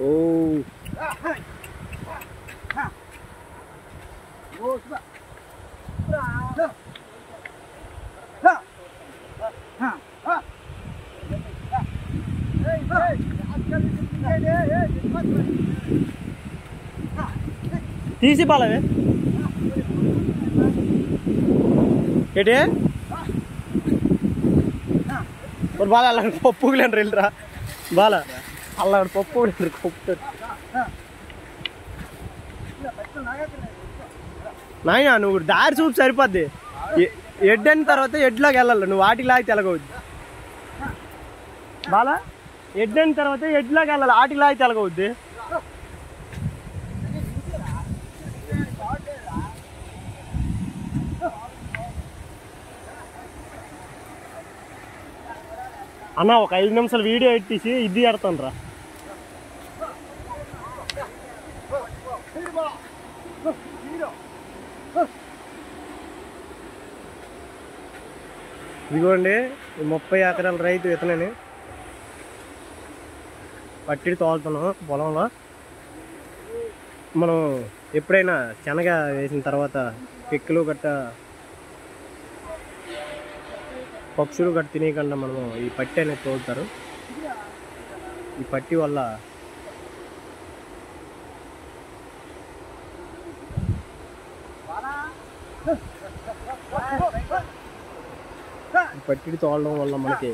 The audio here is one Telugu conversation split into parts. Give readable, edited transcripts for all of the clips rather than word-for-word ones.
Oh. తీసి బాలవే ఏంటి ஒரு బాల అలా పప్పులేండి వెళ్ళరా బాల అలా పప్పు పప్పు నాయనా నువ్వు దారి చూపు సరిపోద్ది ఎడ్ అయిన తర్వాత ఎడ్లోకి వెళ్ళాలి నువ్వు వాటికి లాగి తెలగవద్దు బాల ఎడ్ అయిన తర్వాత ఎడ్లోకి వెళ్ళాలి వాటికి లాగి తెలగవద్ది అన్న ఒక 5 నిమిషాలు వీడియో ఎట్టేసి ఇది ఎడతాను రా ఇదిగోండి 30 ఎకరాల రైతు ఇతనని పట్టి తోలుతున్నాం పొలంలో మనం ఎప్పుడైనా శనగ వేసిన తర్వాత పిక్కలు గట్ట పక్షులు గట్ట తినేయకుండా మనము ఈ పట్టి అనేది తోలుతారు ఈ పట్టి వల్ల పట్టి తోలడం వల్ల మనకి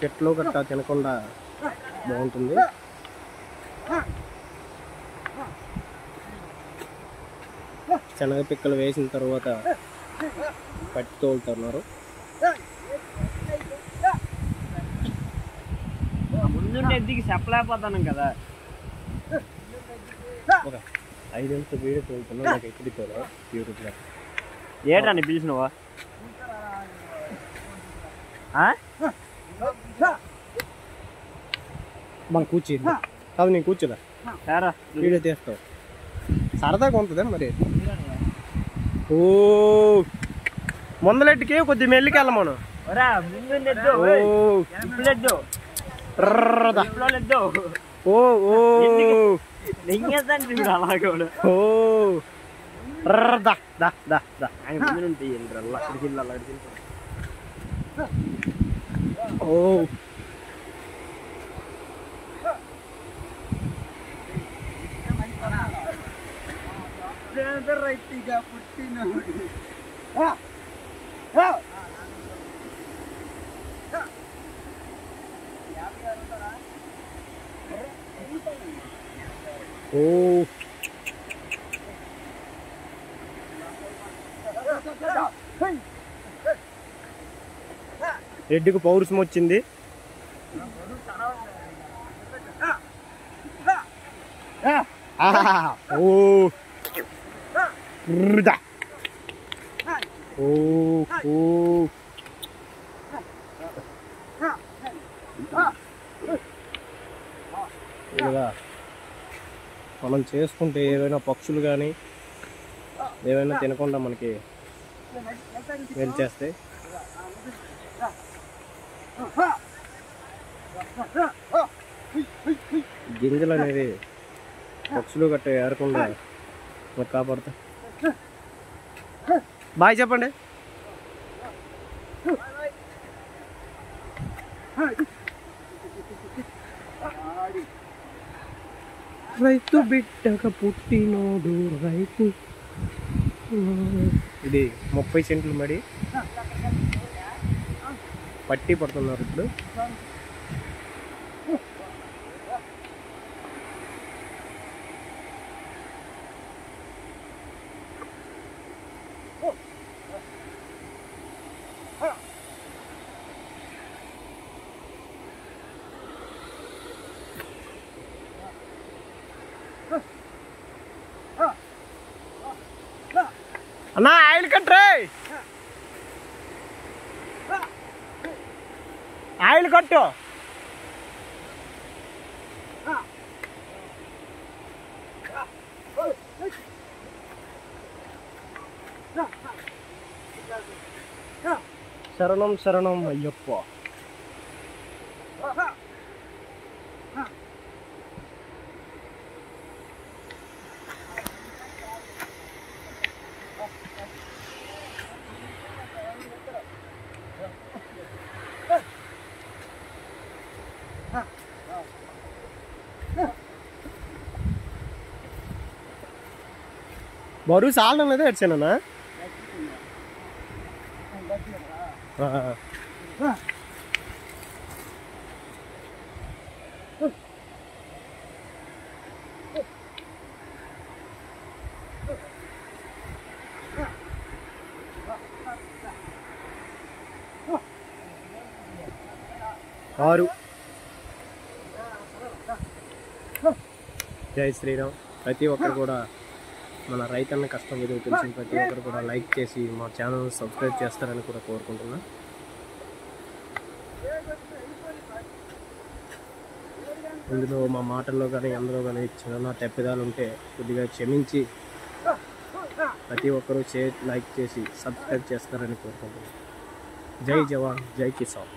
చెట్లు గట్ట తినకుండా బాగుంటుంది శనగ పిక్కలు వేసిన తర్వాత పట్టి తోలుతున్నారు ముందుండే ఎద్దికి చెప్పలేకపోతాను కదా ఒక 5 నిమిషాలు వీడియో తోలుతున్నాం నాకు ఎక్కడికి తోలా యూట్యూబ్లో ఏటని పిలిచినవా మనం కూర్చుంది కాదు నేను కూర్చోలే సారా వీడియో తీస్తావు సరదాగా ఉంటుంది మరి ఓ ముందలెట్టుకి కొద్దిగా మెల్లికి వెళ్ళ మనం ఓ రైతుగా పుట్టినోడు ఓ రెడ్డికి పౌరుషం వచ్చింది ఓ ఇలా మనం చేసుకుంటే ఏవైనా పక్షులు కానీ ఏవైనా తినకుండా మనకి మేలు చేస్తాయి గింజలు అనేది పక్షులు గట్ట ఏరకుండా మనకు కాపాడుతాయి బాయ్ చెప్పండి రైతు బిడ్డగా పుట్టినోడు రైతు ఇది 30 సెంట్లు మడి పట్టి పడుతున్నారు ఇప్పుడు అన్నా ఆయిల్ కట్రే ఆయిల్ కట్టు శరణం శరణం అయ్యప్ప బరువు చాలడం లేదా ఎడ్చానన్నా? 6. జై శ్రీరామ్. ప్రతి ఒక్కరు కూడా మన రైతన్న కష్టం విలువ తెలిసిన ప్రతి ఒక్కరు కూడా లైక్ చేసి మా ఛానల్ సబ్స్క్రైబ్ చేస్తారని కూడా కోరుకుంటున్నా. ఇందులో మా మాటల్లో కానీ అందులో కానీ చిన్న తప్పిదాలు ఉంటే కొద్దిగా క్షమించి ప్రతి ఒక్కరూ లైక్ చేసి సబ్స్క్రైబ్ చేస్తారని కోరుకుంటున్నాను. జై జవాన్, జై కిసాన్.